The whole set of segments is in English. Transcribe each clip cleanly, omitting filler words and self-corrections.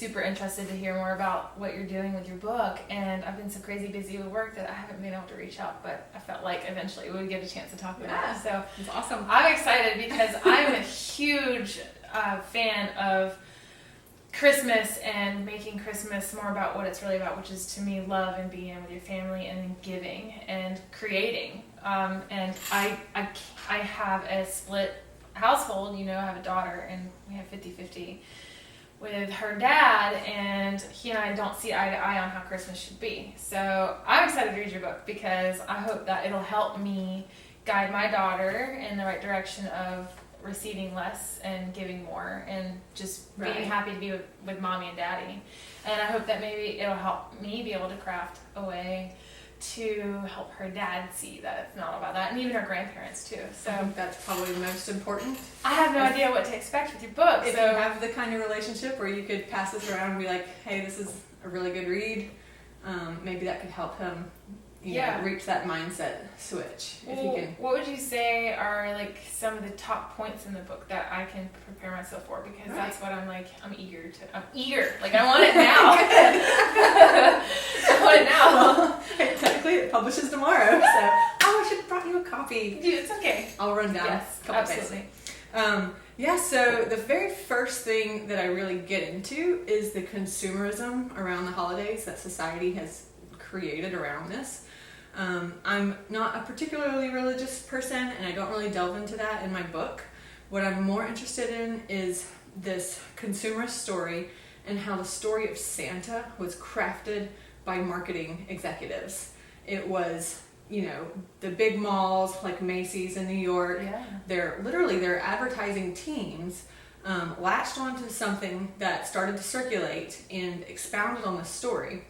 super interested to hear more about what you're doing with your book, and I've been so crazy busy with work that I haven't been able to reach out, but I felt like eventually we would get a chance to talk about it. So it's awesome. I'm excited because I'm a huge fan of Christmas and making Christmas more about what it's really about, which is to me love and being with your family and giving and creating. And I have a split household, you know, I have a daughter and we have 50-50 with her dad, and he and I don't see eye to eye on how Christmas should be. So I'm excited to read your book because I hope that it'll help me guide my daughter in the right direction of receiving less and giving more and just being happy to be with mommy and daddy. And I hope that maybe it'll help me be able to craft a way to help her dad see that it's not all about that, and even her grandparents too. So I think that's probably the most important. I have no idea what to expect with your book. If you have the kind of relationship where you could pass this around and be like, hey, this is a really good read, maybe that could help him reach that mindset switch. If you can. What would you say are like some of the top points in the book that I can prepare myself for? Because that's what I'm eager. Like I want it now. I want it now. Well, technically it publishes tomorrow, so I should have brought you a copy. Dude, it's okay. I'll run down a couple absolutely. days. So the very first thing that I really get into is the consumerism around the holidays that society has created around this. I'm not a particularly religious person, and I don't really delve into that in my book. What I'm more interested in is this consumerist story and how the story of Santa was crafted by marketing executives. It was, the big malls like Macy's in New York. Yeah. Their advertising teams latched onto something that started to circulate and expounded on the story.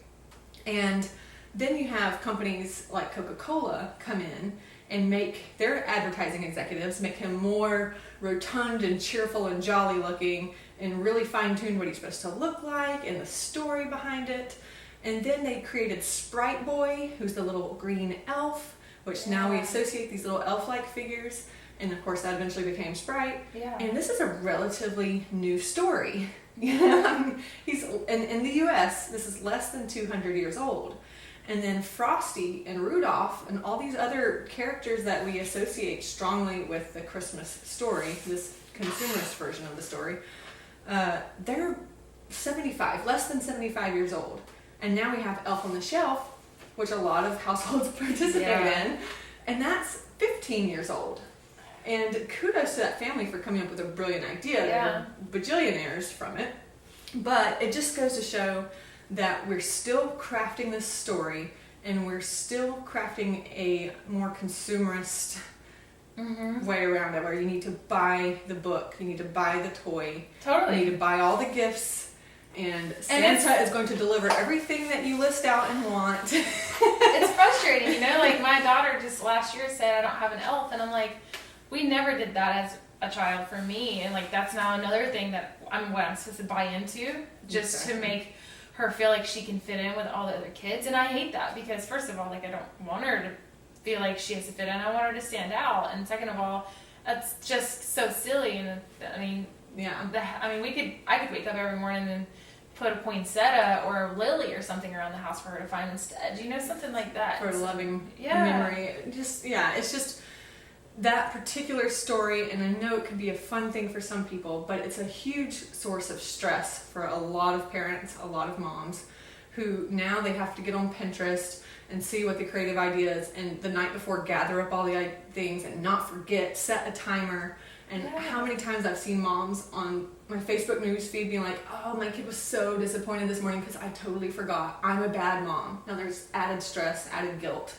And then you have companies like Coca-Cola come in and make their advertising executives make him more rotund and cheerful and jolly looking and really fine-tune what he's supposed to look like and the story behind it. And then they created Sprite Boy, who's the little green elf, which now we associate these little elf-like figures. And of course that eventually became Sprite. Yeah. And this is a relatively new story. He's in the US, this is less than 200 years old. And then Frosty and Rudolph and all these other characters that we associate strongly with the Christmas story, this consumerist version of the story, they're less than 75 years old. And now we have Elf on the Shelf, which a lot of households participate in, and that's 15 years old. And kudos to that family for coming up with a brilliant idea. Yeah. They're bajillionaires from it. But it just goes to show that we're still crafting this story, and we're still crafting a more consumerist way around it, where you need to buy the book, you need to buy the toy, Totally. you need to buy all the gifts, and Santa is going to deliver everything that you list out and want. It's frustrating, like my daughter just last year said I don't have an elf, and I'm like, we never did that as a child for me, and like that's now another thing that I'm supposed to buy into just to make her feel like she can fit in with all the other kids. And I hate that because first of all, like I don't want her to feel like she has to fit in. I want her to stand out. And second of all, that's just so silly. And I could wake up every morning and put a poinsettia or a lily or something around the house for her to find instead. Something like that. For a loving memory. It's just that particular story, and I know it can be a fun thing for some people, but it's a huge source of stress for a lot of parents, a lot of moms, who now they have to get on Pinterest and see what the creative ideas, and the night before gather up all the things and not forget, set a timer. And how many times I've seen moms on my Facebook news feed being like, oh, my kid was so disappointed this morning because I totally forgot. I'm a bad mom. Now there's added stress, added guilt.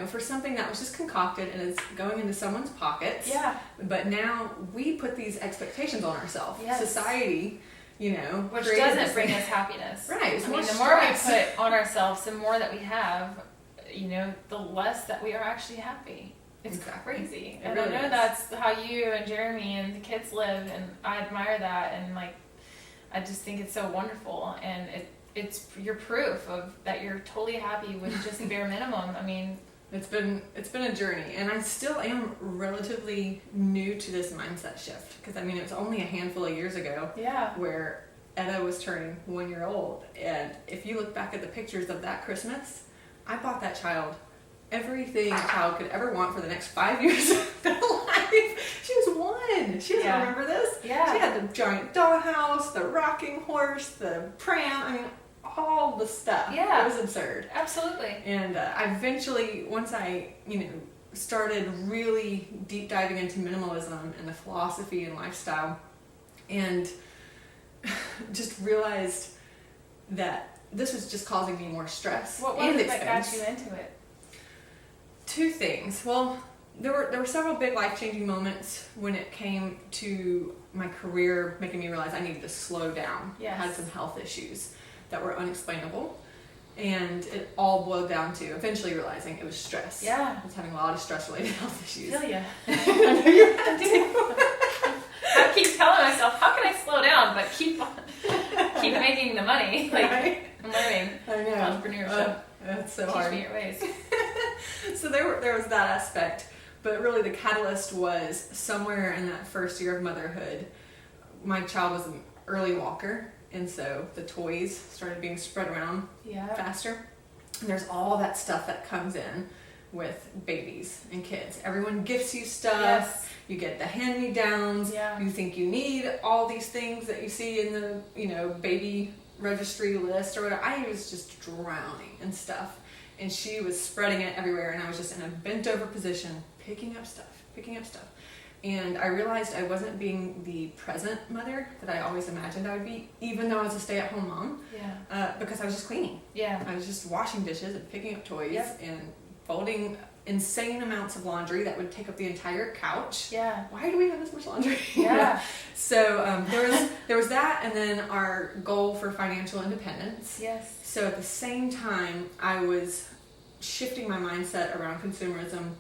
For something that was just concocted and is going into someone's pockets. Yeah. But now we put these expectations on ourselves. Yes. Society, which doesn't bring us happiness. Right. The more we put on ourselves, the more that we have, the less that we are actually happy. It's crazy. And really I know that's how you and Jeremy and the kids live, and I admire that, and I just think it's so wonderful, and it's your proof of that you're totally happy with just the bare minimum. It's been a journey, and I still am relatively new to this mindset shift because it was only a handful of years ago where Edda was turning 1 year old. And if you look back at the pictures of that Christmas, I bought that child everything a child could ever want for the next 5 years of their life. She was 1. She doesn't remember this. Yeah. She had the giant dollhouse, the rocking horse, the pram. I mean, all the stuff. Yeah. It was absurd. Absolutely. And I eventually, once I, started really deep diving into minimalism and the philosophy and lifestyle, and just realized that this was just causing me more stress. What was and it that expense. got you into it? 2 things. Well, there were several big life-changing moments when it came to my career, making me realize I needed to slow down. Yes. I had some health issues that were unexplainable, and it all boiled down to eventually realizing it was stress. Yeah. I was having a lot of stress-related health issues. Feel ya. I know you had to. I keep telling myself, how can I slow down, but keep making the money. Like, Right? I'm learning I know. entrepreneurship. That's so Teach hard. me your ways. So there was that aspect, but really the catalyst was somewhere in that first year of motherhood. My child was an early walker, and so the toys started being spread around Yeah. faster. And there's all that stuff that comes in with babies and kids. Everyone gifts you stuff. Yes. You get the hand-me-downs. Yeah. You think you need all these things that you see in the baby registry list or whatever. I was just drowning in stuff, and she was spreading it everywhere, and I was just in a bent over position picking up stuff, and I realized I wasn't being the present mother that I always imagined I would be, even though I was a stay-at-home mom. Yeah. Because I was just cleaning. Yeah. I was just washing dishes and picking up toys. Yep. And folding insane amounts of laundry that would take up the entire couch. Yeah. Why do we have this much laundry? Yeah. So there was that, and then our goal for financial independence. Yes. So at the same time, I was shifting my mindset around consumerism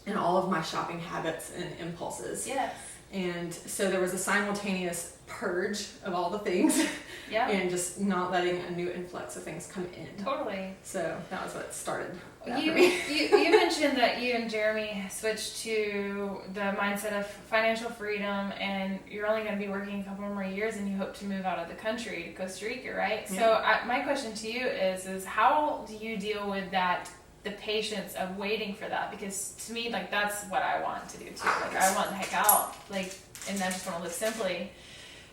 and all of my shopping habits and impulses. Yes. And so there was a simultaneous purge of all the things. Yeah. And just not letting a new influx of things come in. Totally. So that was what started that You for me. you mentioned that you and Jeremy switched to the mindset of financial freedom, and you're only going to be working a couple more years, and you hope to move out of the country to Costa Rica, right? Yeah. So my question to you is how do you deal with that? The patience of waiting for that, because to me, like, that's what I want to do too. Like, I want the heck out, like, and I just want to live simply.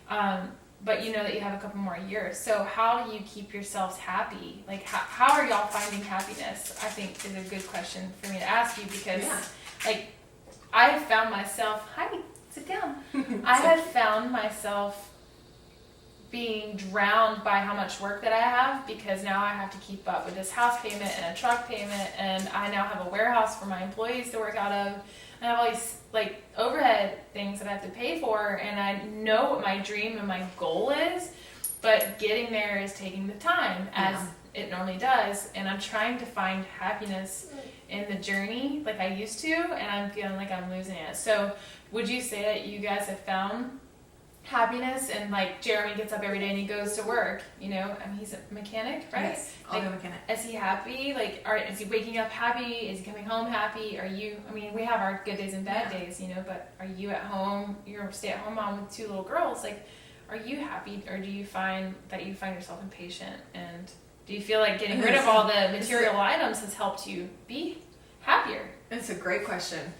But you know that you have a couple more years. So how do you keep yourselves happy? Like, how are y'all finding happiness? I think is a good question for me to ask you, because, like, I have found myself. Hi, sit down. I have found myself being drowned by how much work that I have, because now I have to keep up with this house payment and a truck payment, and I now have a warehouse for my employees to work out of. I have all these like overhead things that I have to pay for, and I know what my dream and my goal is, but getting there is taking the time, as it normally does, and I'm trying to find happiness in the journey like I used to, and I'm feeling like I'm losing it. So would you say that you guys have found happiness? And like Jeremy gets up every day and he goes to work, I mean, he's a mechanic, right? Yes, I'll be a mechanic. Is he happy? Like, is he waking up happy? Is he coming home happy? We have our good days and bad days, but are you at home, you're a stay-at-home mom with 2 little girls, like, are you happy, or do you find that you find yourself impatient? And do you feel like getting rid of all the material items has helped you be happier? It's a great question.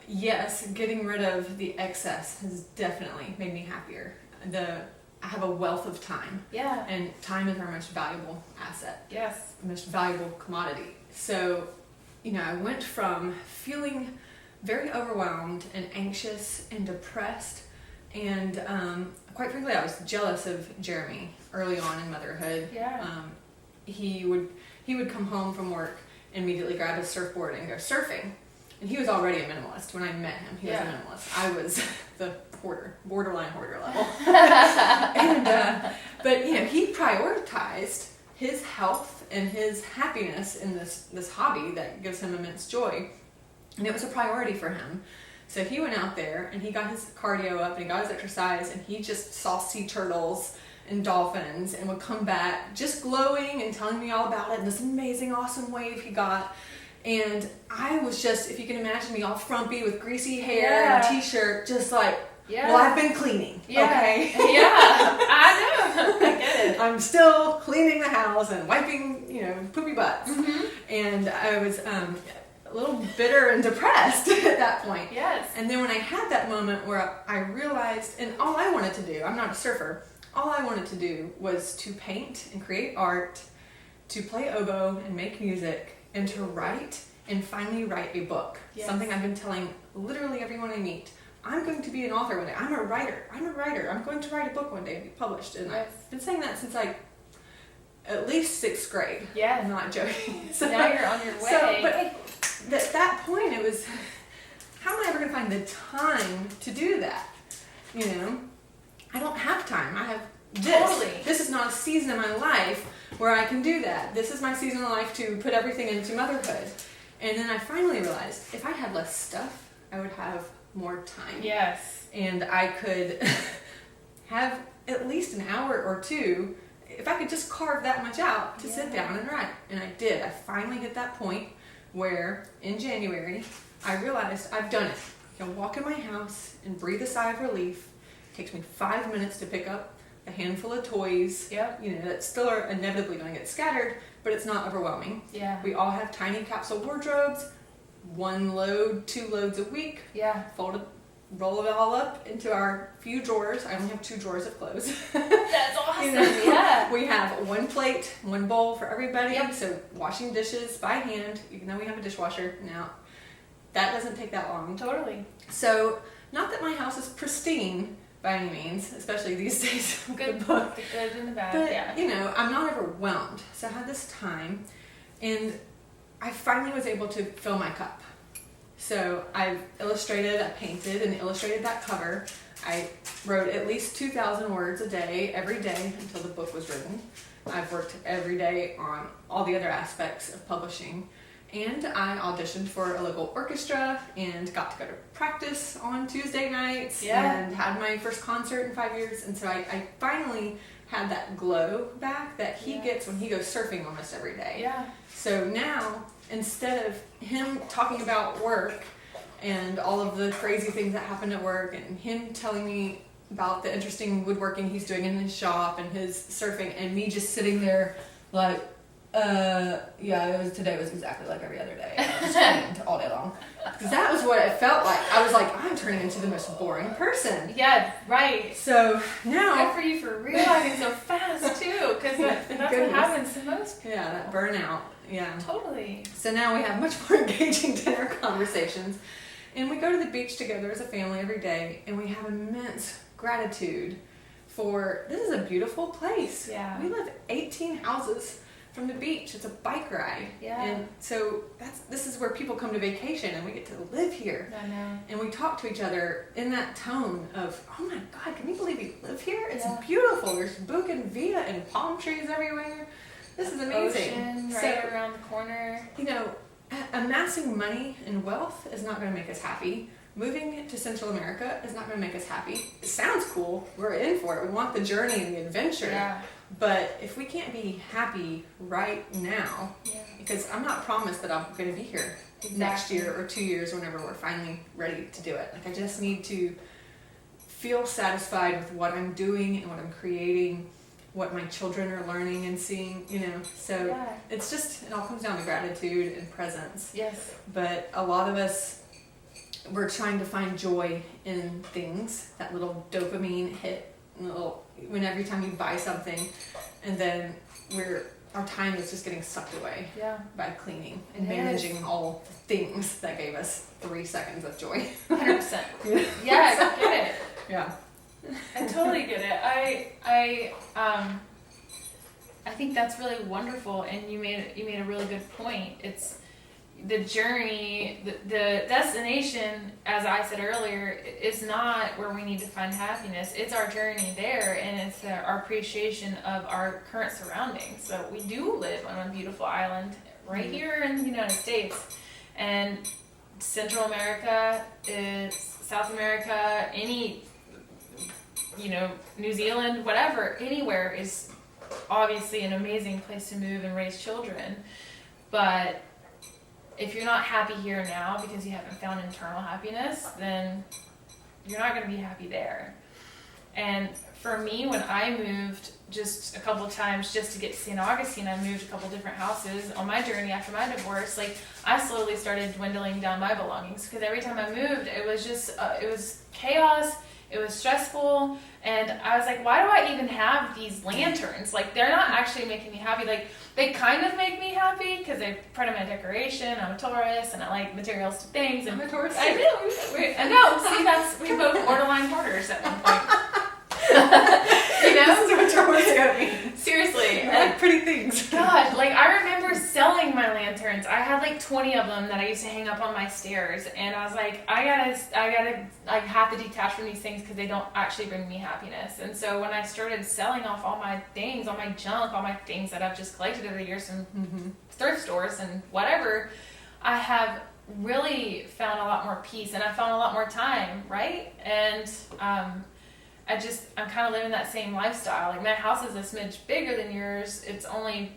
Yes, getting rid of the excess has definitely made me happier. I have a wealth of time. Yeah. And time is our most valuable asset. Yes. The most valuable commodity. So, I went from feeling very overwhelmed and anxious and depressed, and quite frankly, I was jealous of Jeremy early on in motherhood. Yeah. He would come home from work and immediately grab his surfboard and go surfing. And he was already a minimalist. When I met him, he was a minimalist. I was the borderline hoarder level. But he prioritized his health and his happiness in this hobby that gives him immense joy. And it was a priority for him. So he went out there and he got his cardio up and he got his exercise, and he just saw sea turtles and dolphins and would come back just glowing and telling me all about it and this amazing, awesome wave he got. And I was just, if you can imagine me all frumpy with greasy hair and a t-shirt, just like Yeah. Well, I've been cleaning. Yeah. Okay. Yeah. I know. I get it. I'm still cleaning the house and wiping, poopy butts. Mm-hmm. And I was a little bitter and depressed at that point. Yes. And then when I had that moment where I realized, and all I wanted to do, I'm not a surfer, all I wanted to do was to paint and create art, to play oboe and make music, and to write and finally write a book. Yes. Something I've been telling literally everyone I meet. I'm going to be an author one day. I'm a writer. I'm going to write a book one day and be published. And Yes. I've been saying that since at least 6th grade. Yeah. I'm not joking. So now you're on your way. So, but at that point, it was, how am I ever going to find the time to do that? I don't have time. I have this. Totally. This is not a season in my life where I can do that. This is my season of life to put everything into motherhood. And then I finally realized if I had less stuff, I would have more time. Yes. And I could have at least an hour or two, if I could just carve that much out to sit down and write. And I did. I finally hit that point where in January, I realized I've done it. I can walk in my house and breathe a sigh of relief. It takes me 5 minutes to pick up a handful of toys. Yep. That still are inevitably going to get scattered, but it's not overwhelming. Yeah. We all have tiny capsule wardrobes, 1 load, 2 loads a week. Yeah. Roll it all up into our few drawers. I only have 2 drawers of clothes. That's awesome. Yeah. We have 1 plate, 1 bowl for everybody. Yep. So washing dishes by hand, even though we have a dishwasher now, that doesn't take that long. Totally. So not that my house is pristine by any means, especially these days. Good The book. The good and the bad. But, Yeah. I'm not overwhelmed. So I had this time, and I finally was able to fill my cup. So I've illustrated, I painted and illustrated that cover. I wrote at least 2,000 words a day, every day until the book was written. I've worked every day on all the other aspects of publishing. And I auditioned for a local orchestra and got to go to practice on Tuesday nights and had my first concert in 5 years. And so I finally had that glow back that he gets when he goes surfing almost every day. Yeah. So now, instead of him talking about work and all of the crazy things that happen at work and him telling me about the interesting woodworking he's doing in his shop and his surfing and me just sitting there like, today was exactly like every other day. I was cleaned all day long. Because that was what it felt like. I was like, I'm turning into the most boring person. Yeah, right. So now... Good for you for realizing so fast, too, because that's what happens to most people. Yeah, that burnout. Yeah. Totally. So now we have much more engaging dinner conversations. And we go to the beach together as a family every day, and we have immense gratitude for, this is a beautiful place. Yeah. We live 18 houses from the beach. It's a bike ride. Yeah. And so this is where people come to vacation, and we get to live here. I know. And we talk to each other in that tone of, oh my God, can you believe we live here? It's Yeah. beautiful. There's bougainvillea and palm trees everywhere. This is amazing. Ocean right around the corner. Amassing money and wealth is not going to make us happy. Moving to Central America is not going to make us happy. It sounds cool. We're in for it. We want the journey and the adventure. Yeah. But if we can't be happy right now, because I'm not promised that I'm going to be here next year or 2 years whenever we're finally ready to do it. Like, I just need to feel satisfied with what I'm doing and what I'm creating, what my children are learning and seeing, So it's just, it all comes down to gratitude and presence. Yes. But a lot of us, we're trying to find joy in things, that little dopamine hit, when every time you buy something, and then our time is just getting sucked away by cleaning and managing all the things that gave us 3 seconds of joy. 100%. Yeah, I get it. Yeah. I totally get it. I think that's really wonderful, and you made a really good point. It's the journey, the destination, as I said earlier, is not where we need to find happiness. It's our journey there, and it's our appreciation of our current surroundings. So we do live on a beautiful island right here in the United States, and Central America is South America, New Zealand, whatever, anywhere is obviously an amazing place to move and raise children. But if you're not happy here now because you haven't found internal happiness, then you're not going to be happy there. And for me, when I moved just a couple times just to get to St. Augustine, I moved a couple different houses on my journey after my divorce. Like, I slowly started dwindling down my belongings because every time I moved, it was just, it was chaos, it was stressful, and I was like, why do I even have these lanterns? Like, they're not actually making me happy. Like, they kind of make me happy because they're part of my decoration. I'm a Taurus, and I like materialistic things. And I'm a Taurus. I do. I know. See, we both borderline hoarders at one point. You know? This is what Taurus got me. Seriously. I like pretty things. God, like, I remember selling my lanterns. I had like 20 of them that I used to hang up on my stairs, and I was like, I gotta like have to detach from these things because they don't actually bring me happiness. And so when I started selling off all my things, all my junk, all my things that I've just collected over the years from thrift stores and whatever, I have really found a lot more peace, and I found a lot more time, right? And I'm kind of living that same lifestyle. Like, my house is a smidge bigger than yours. It's only,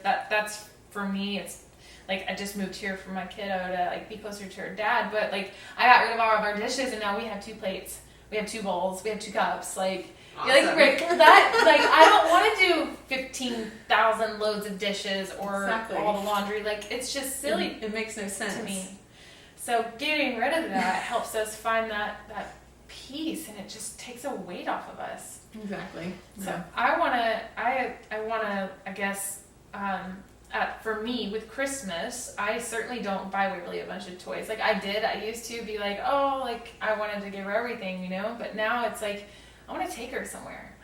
that's for me. It's like, I just moved here for my kiddo to like be closer to her dad. But like, I got rid of all of our dishes, and now we have 2 plates, we have 2 bowls, we have 2 cups. Like, awesome. Like that. Like, I don't want to do 15,000 loads of dishes or Exactly. all the laundry. Like, it's just silly. It makes no sense to me. So getting rid of that helps us find that peace, and it just takes a weight off of us. Exactly. So Yeah. I wanna, I guess, for me with Christmas, I certainly don't buy Waverly a bunch of toys. Like, I used to be like, oh, like, I wanted to give her everything, but now it's like, I want to take her somewhere.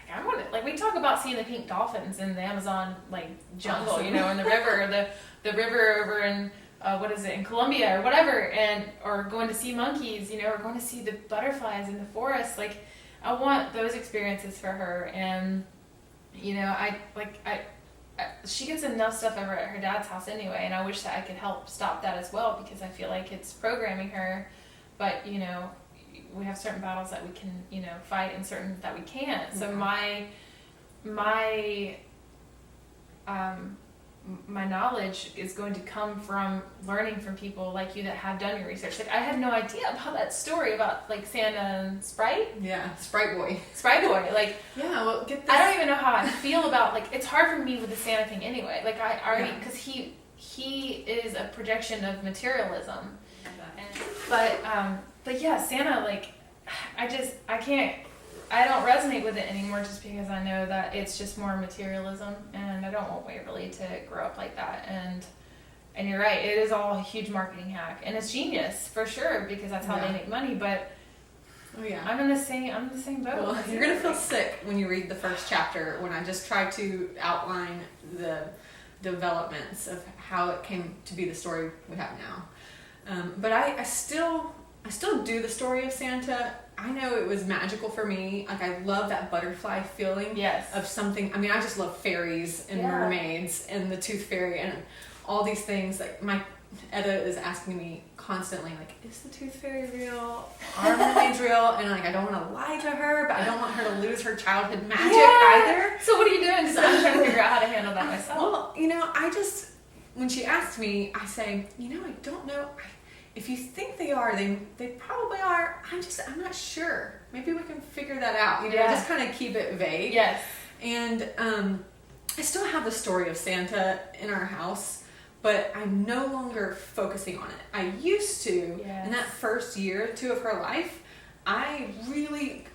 Like, we talk about seeing the pink dolphins in the Amazon, like, jungle, awesome. in the river, the river over in, in Colombia or whatever, or going to see monkeys, or going to see the butterflies in the forest. Like, I want those experiences for her. And, she gets enough stuff over at her dad's house anyway, and I wish that I could help stop that as well, because I feel like it's programming her. But, we have certain battles that we can, fight, and certain that we can't. So my knowledge is going to come from learning from people like you that have done your research. Like, I had no idea about that story about like Santa and Sprite. Yeah, Sprite Boy. Like, yeah, well, get this. I don't even know how I feel about, like, it's hard for me with the Santa thing anyway. Like, I already, because he is a projection of materialism. But yeah, Santa, like, I don't resonate with it anymore, just because I know that it's just more materialism, and I don't want Waverly to grow up like that. And you're right, it is all a huge marketing hack, and it's genius for sure, because that's how they make money. But I'm in the same boat. Well, you're gonna feel sick when you read the first chapter, when I just try to outline the developments of how it came to be the story we have now. But I still do the story of Santa. I know it was magical for me. Like, I love that butterfly feeling of something. I mean, I just love fairies and mermaids and the Tooth Fairy and all these things. Like, my Edda is asking me constantly, like, is the Tooth Fairy real? Are mermaids real? And like, I don't want to lie to her, but I don't want her to lose her childhood magic either. So what are you doing? Because I'm trying to figure out how to handle that myself. Well, when she asked me, I say, I don't know. If you think they are, they probably are. I'm not sure. Maybe we can figure that out. Just kind of keep it vague. Yes. And I still have the story of Santa in our house, but I'm no longer focusing on it. I used to. In that first year or 2 of her life, I really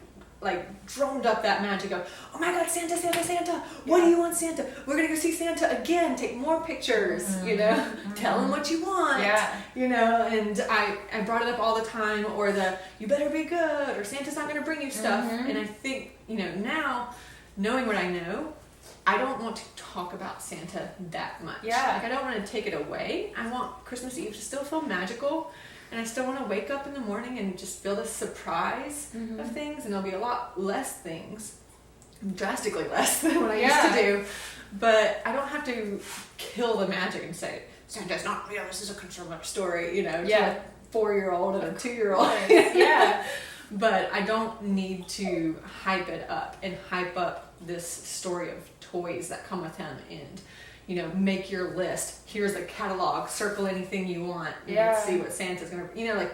drummed up that magic of, oh my God, Santa, Santa, Santa. What do you want, Santa? We're going to go see Santa again. Take more pictures, Tell him what you want, and I brought it up all the time, or you better be good, or Santa's not going to bring you stuff. And I think, now, knowing what I know, I don't want to talk about Santa that much. I don't want to take it away. I want Christmas Eve to still feel magical. And I still want to wake up in the morning and just feel this surprise of things. And there'll be a lot less things, drastically less than what I used to do. But I don't have to kill the magic and say, Santa's not real, this is a conservative story, to a 4-year-old and a 2-year-old. But I don't need to hype it up and hype up this story of toys that come with him, and make your list. Here's a catalog. Circle anything you want. And see what Santa's gonna.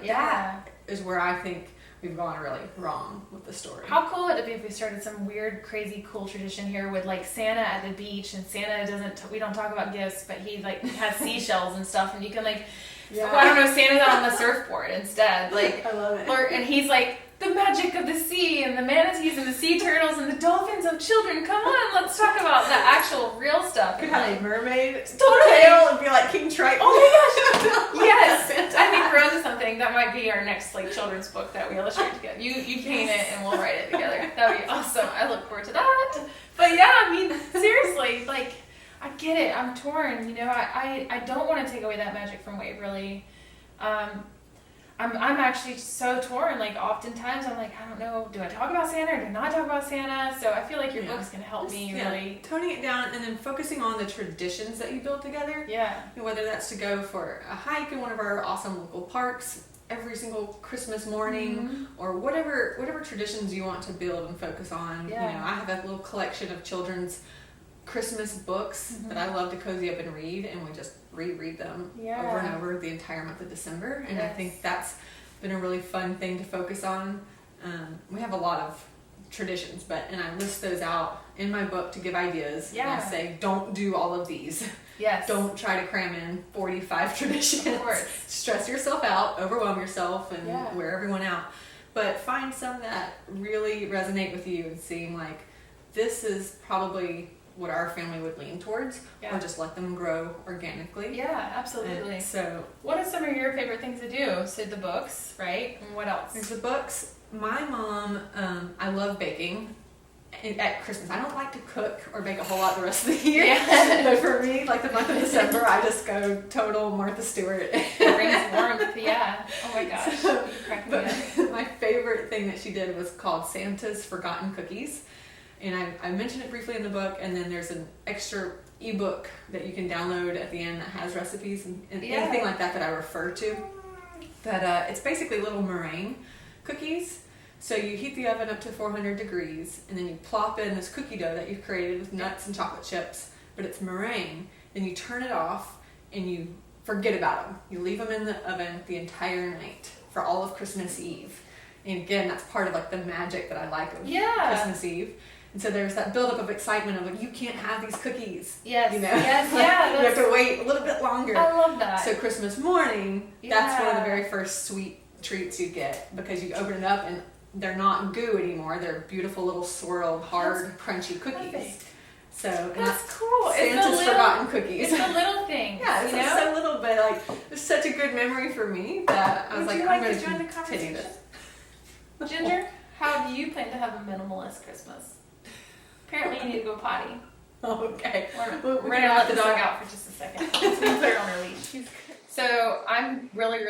That is where I think we've gone really wrong with the story. How cool would it be if we started some weird, crazy, cool tradition here with like Santa at the beach, and Santa doesn't, we don't talk about gifts, but he like has seashells and stuff, and you can like, well, I don't know, Santa's out on the surfboard instead. Like, I love it. And he's like, the magic of the sea and the manatees and the sea turtles and the dolphins of children. Come on, let's talk about the actual real stuff. Could have a mermaid Totally. tail and be like King Triton. Oh my gosh! Yes, I think we're onto something. That might be our next like children's book that we illustrate together. You paint it and we'll write it together. That'd be awesome. I look forward to that. But yeah, I mean, seriously, like, I get it. I'm torn. You know, I don't want to take away that magic from Waverly. I'm actually so torn. Like, oftentimes I'm like, I don't know, do I talk about Santa or do I not talk about Santa? So I feel like your book's gonna help me really toning it down, and then focusing on the traditions that you build together. Yeah. Whether that's to go for a hike in one of our awesome local parks every single Christmas morning, or whatever traditions you want to build and focus on. Yeah. You know, I have a little collection of children's Christmas books that I love to cozy up and read, and we just reread them over and over the entire month of December. And I think that's been a really fun thing to focus on. We have a lot of traditions, and I list those out in my book to give ideas. And I say, don't do all of these. Yes. Don't try to cram in 45 traditions. Of course. Stress yourself out, overwhelm yourself, and wear everyone out. But find some that really resonate with you and seem like this is probably what our family would lean towards, or just let them grow organically. Yeah, absolutely. And so, what are some of your favorite things to do? So the books, right? And what else? There's the books. My mom, I love baking. At Christmas, I don't like to cook or bake a whole lot the rest of the year. Yeah. But for me, like the month of December, I just go total Martha Stewart. It brings warmth, yeah. Oh my gosh. So, my favorite thing that she did was called Santa's Forgotten Cookies. And I mentioned it briefly in the book, and then there's an extra ebook that you can download at the end that has recipes and anything like that I refer to. But it's basically little meringue cookies. So you heat the oven up to 400 degrees, and then you plop in this cookie dough that you've created with nuts and chocolate chips, but it's meringue. Then you turn it off, and you forget about them. You leave them in the oven the entire night for all of Christmas Eve. And again, that's part of like the magic that I like of Christmas Eve. And so there's that buildup of excitement of like, you can't have these cookies. Yes. You know? Yes. Like, Yeah. you have to wait a little bit longer. I love that. So Christmas morning, that's one of the very first sweet treats you get, because you open it up and they're not goo anymore. They're beautiful little swirled, hard, crunchy cookies. Perfect. So that's cool. Santa's Forgotten Cookies. It's the little things. Yeah, it's you know? so little, but like it's such a good memory for me that I was Would you I'm like going to join the continue conversation? this. Ginger, how do you plan to have a minimalist Christmas? Apparently you need to go potty. Okay. We're going to let the dog out for just a second. Let's put her on her leash. So I'm really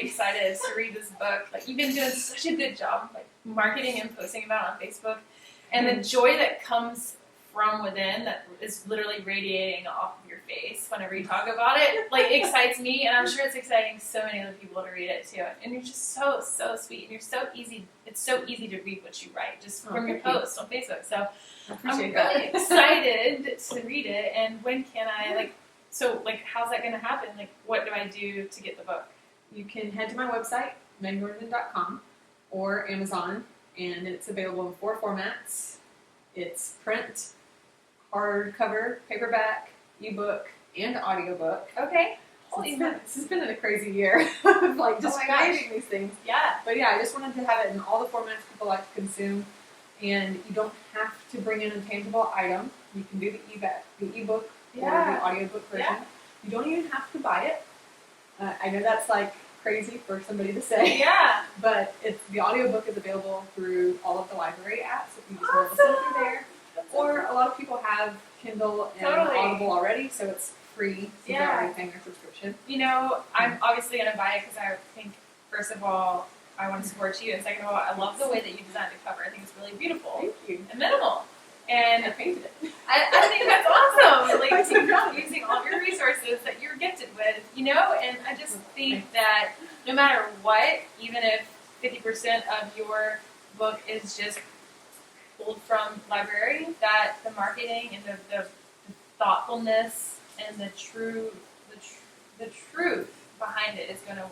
excited to read this book. Like, you've been doing such a good job, like, marketing and posting about it on Facebook. And the joy that comes from within, that is literally radiating off of your face whenever you talk about it, like, excites me. And I'm sure it's exciting so many other people to read it too. And you're just so sweet. And you're so easy. It's so easy to read what you write just from your post on Facebook. So I'm really excited to read it. And when can I, how's that going to happen? Like, what do I do to get the book? You can head to my website, megnordmann.com, or Amazon, and it's available in 4 formats. It's print, hardcover, paperback, ebook, and audiobook. Okay. This has been a crazy year of creating these things. Yeah. But yeah, I just wanted to have it in all the formats people like to consume, and you don't have to bring in a tangible item. You can do the ebook or the audiobook version. Yeah. You don't even have to buy it. I know that's like crazy for somebody to say. Yeah. But the audiobook is available through all of the library apps if you just want to listen through there. Or a lot of people have Kindle and Audible already, so it's free. So they're already paying their subscription. You know, I'm obviously going to buy it because I think, first of all, I want to support you, and second of all, I love the way that you designed the cover. I think it's really beautiful. Thank you. And minimal. And I painted it. I think that's awesome. Like, using all your resources that you're gifted with, you know? And I just think that no matter what, even if 50% of your book is just pulled from library, that the marketing and the thoughtfulness and the truth behind it is going to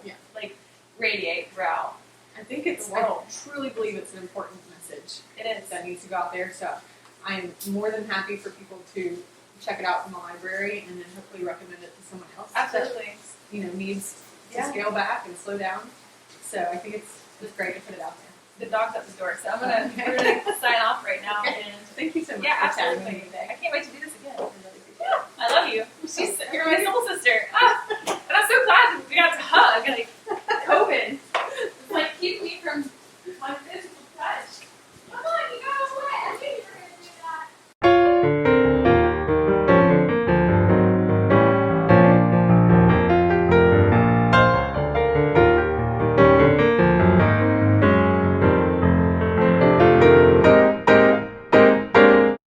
radiate throughout I think it's, I truly believe it's an important message. It is. That needs to go out there. So I'm more than happy for people to check it out from the library and then hopefully recommend it to someone else. Absolutely. That, needs to scale back and slow down. So I think it's just great to put it out there. The dog's at the door, so we're gonna sign off right now. And Thank you so much yeah, for chatting with absolutely. me today. I can't wait to do this again.